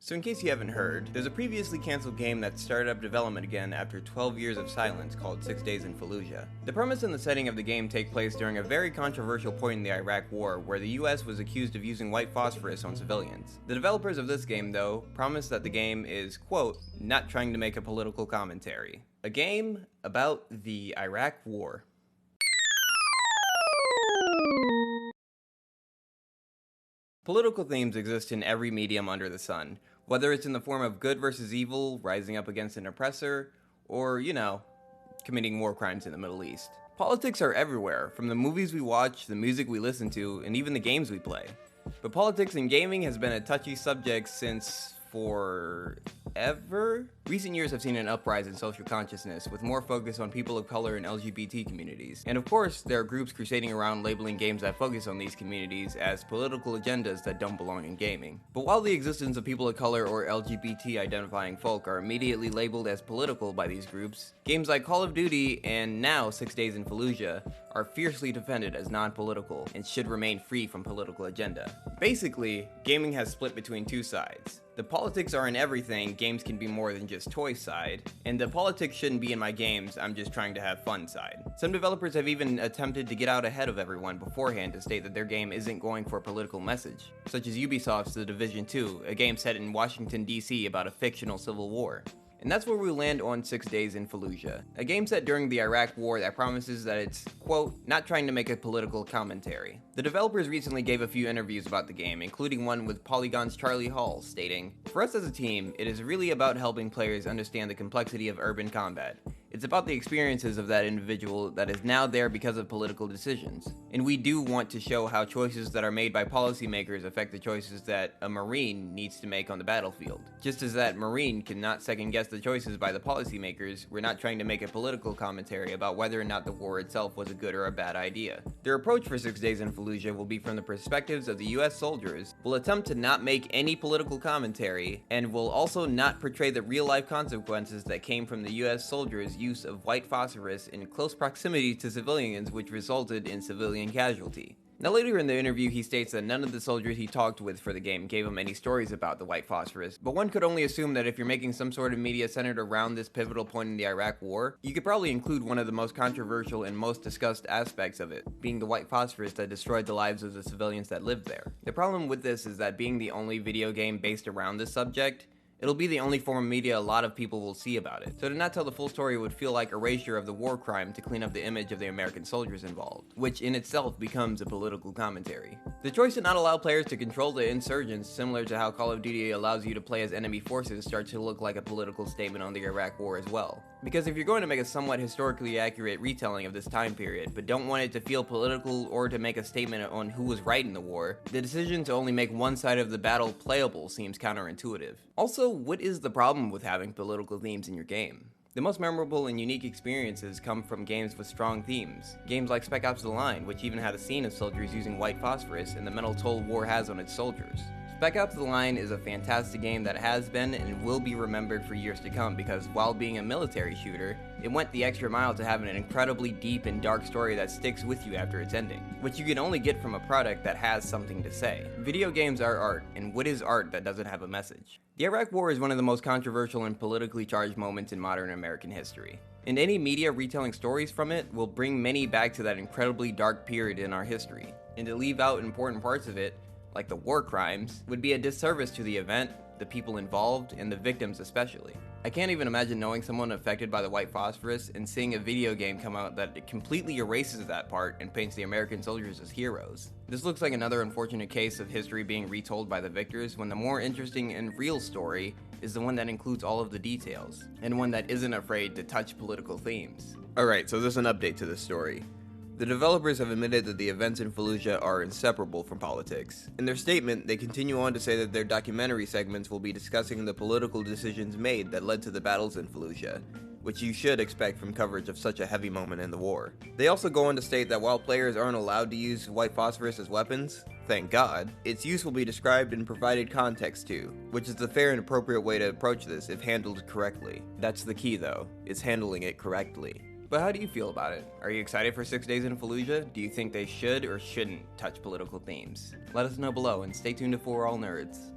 So in case you haven't heard, there's a previously cancelled game that started up development again after 12 years of silence called 6 Days in Fallujah. The premise and the setting of the game take place during a very controversial point in the Iraq War where the US was accused of using white phosphorus on civilians. The developers of this game, though, promise that the game is, quote, not trying to make a political commentary. A game about the Iraq War. Political themes exist in every medium under the sun, whether it's in the form of good versus evil, rising up against an oppressor, or, committing war crimes in the Middle East. Politics are everywhere, from the movies we watch, the music we listen to, and even the games we play. But politics in gaming has been a touchy subject since forever? Recent years have seen an uprise in social consciousness, with more focus on people of color and LGBT communities. And of course, there are groups crusading around labeling games that focus on these communities as political agendas that don't belong in gaming. But while the existence of people of color or LGBT identifying folk are immediately labeled as political by these groups, games like Call of Duty and now 6 Days in Fallujah are fiercely defended as non-political and should remain free from political agenda. Basically, gaming has split between two sides. The politics are in everything, games can be more than just toys side, and the politics shouldn't be in my games, I'm just trying to have fun side. Some developers have even attempted to get out ahead of everyone beforehand to state that their game isn't going for a political message, such as Ubisoft's The Division 2, a game set in Washington, D.C. about a fictional civil war. And that's where we land on 6 Days in Fallujah, a game set during the Iraq War that promises that it's, quote, not trying to make a political commentary. The developers recently gave a few interviews about the game, including one with Polygon's Charlie Hall, stating, "For us as a team, it is really about helping players understand the complexity of urban combat. It's about the experiences of that individual that is now there because of political decisions. And we do want to show how choices that are made by policymakers affect the choices that a Marine needs to make on the battlefield. Just as that Marine cannot second guess the choices by the policymakers, we're not trying to make a political commentary about whether or not the war itself was a good or a bad idea." Their approach for 6 Days in Fallujah will be from the perspectives of the US soldiers, will attempt to not make any political commentary, and will also not portray the real-life consequences that came from the US soldiers' use of white phosphorus in close proximity to civilians, which resulted in civilian casualty. Now later in the interview he states that none of the soldiers he talked with for the game gave him any stories about the white phosphorus, but one could only assume that if you're making some sort of media centered around this pivotal point in the Iraq War, you could probably include one of the most controversial and most discussed aspects of it, being the white phosphorus that destroyed the lives of the civilians that lived there. The problem with this is that being the only video game based around this subject, it'll be the only form of media a lot of people will see about it. So to not tell the full story would feel like erasure of the war crime to clean up the image of the American soldiers involved, which in itself becomes a political commentary. The choice to not allow players to control the insurgents, similar to how Call of Duty allows you to play as enemy forces, starts to look like a political statement on the Iraq War as well. Because if you're going to make a somewhat historically accurate retelling of this time period, but don't want it to feel political or to make a statement on who was right in the war, the decision to only make one side of the battle playable seems counterintuitive. Also, what is the problem with having political themes in your game? The most memorable and unique experiences come from games with strong themes. Games like Spec Ops: The Line, which even had a scene of soldiers using white phosphorus and the mental toll war has on its soldiers. Spec Ops: The Line is a fantastic game that has been and will be remembered for years to come because while being a military shooter, it went the extra mile to have an incredibly deep and dark story that sticks with you after its ending, which you can only get from a product that has something to say. Video games are art, and what is art that doesn't have a message? The Iraq War is one of the most controversial and politically charged moments in modern American history. And any media retelling stories from it will bring many back to that incredibly dark period in our history. And to leave out important parts of it, like the war crimes, would be a disservice to the event, the people involved, and the victims especially. I can't even imagine knowing someone affected by the white phosphorus and seeing a video game come out that completely erases that part and paints the American soldiers as heroes. This looks like another unfortunate case of history being retold by the victors when the more interesting and real story is the one that includes all of the details, and one that isn't afraid to touch political themes. Alright, so there's an update to this story. The developers have admitted that the events in Fallujah are inseparable from politics. In their statement, they continue on to say that their documentary segments will be discussing the political decisions made that led to the battles in Fallujah, which you should expect from coverage of such a heavy moment in the war. They also go on to state that while players aren't allowed to use white phosphorus as weapons, thank God, its use will be described and provided context to, which is the fair and appropriate way to approach this if handled correctly. That's the key though, is handling it correctly. But how do you feel about it? Are you excited for 6 Days in Fallujah? Do you think they should or shouldn't touch political themes? Let us know below and stay tuned to For All Nerds.